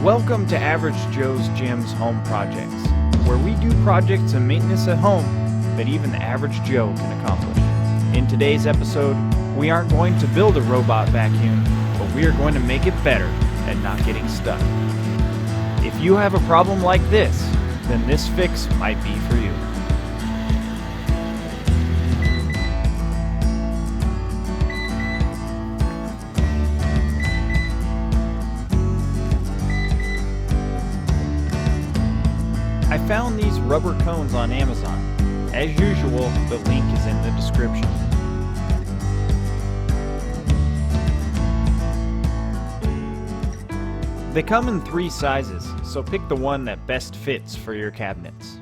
Welcome to Average Joe's Gym's Home Projects, where we do projects and maintenance at home that even the average Joe can accomplish. In today's episode, we aren't going to build a robot vacuum, but we are going to make it better at not getting stuck. If you have a problem like this, then this fix might be for you. I found these rubber cones on Amazon. As usual, the link is in the description. They come in 3 sizes, so pick the one that best fits for your cabinets.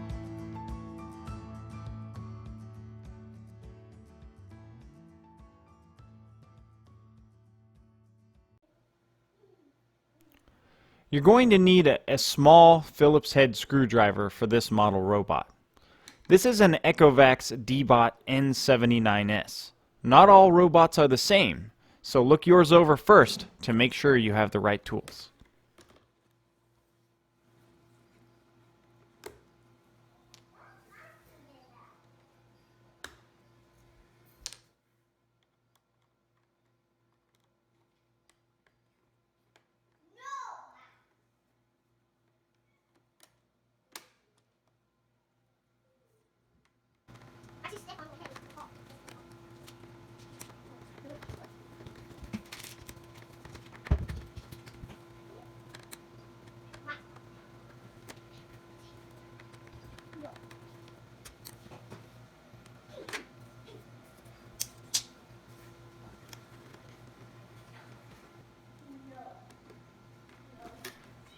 You're going to need a small Phillips head screwdriver for this model robot. This is an Ecovacs D-Bot N79S. Not all robots are the same, so look yours over first to make sure you have the right tools.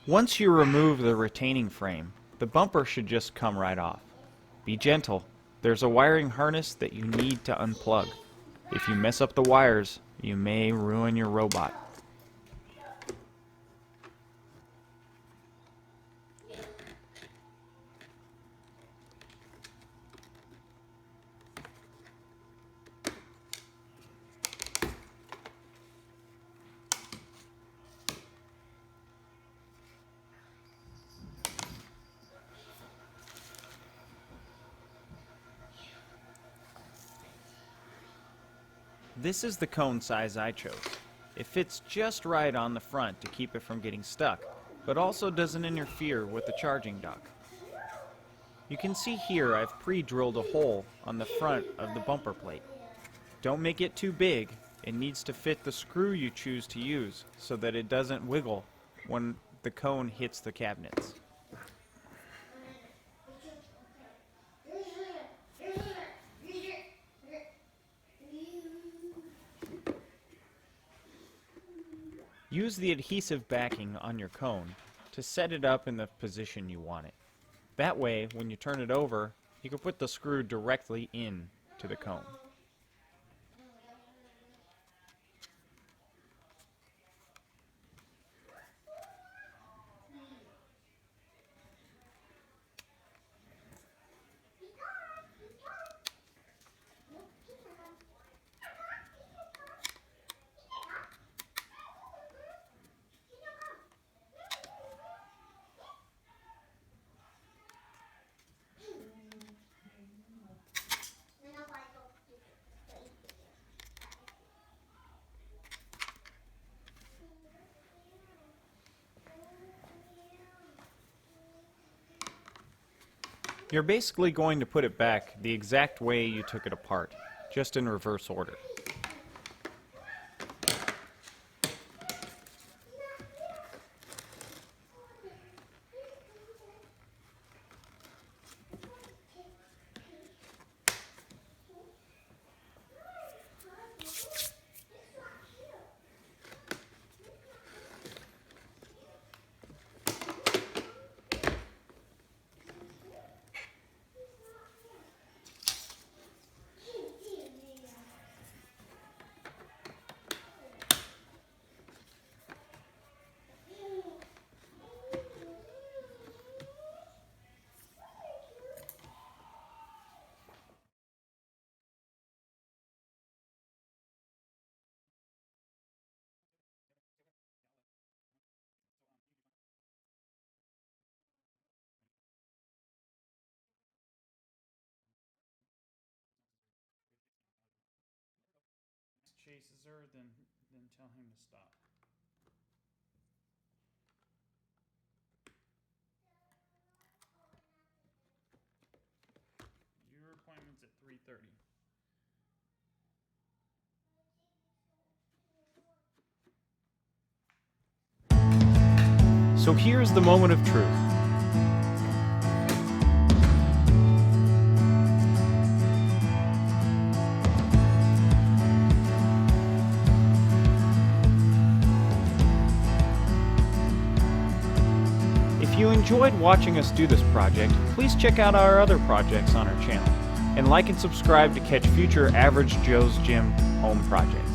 Once you remove the retaining frame, the bumper should just come right off. Be gentle. There's a wiring harness that you need to unplug. If you mess up the wires, you may ruin your robot. This is the cone size I chose. It fits just right on the front to keep it from getting stuck, but also doesn't interfere with the charging dock. You can see here I've pre-drilled a hole on the front of the bumper plate. Don't make it too big. It needs to fit the screw you choose to use so that it doesn't wiggle when the cone hits the cabinets. Use the adhesive backing on your cone to set it up in the position you want it. That way, when you turn it over, you can put the screw directly in to the cone. You're basically going to put it back the exact way you took it apart, just in reverse order. chases her, then tell him to stop. Your appointment's at 3:30. So here's the moment of truth. If you enjoyed watching us do this project, please check out our other projects on our channel, and like and subscribe to catch future Average Joe's Gym home projects.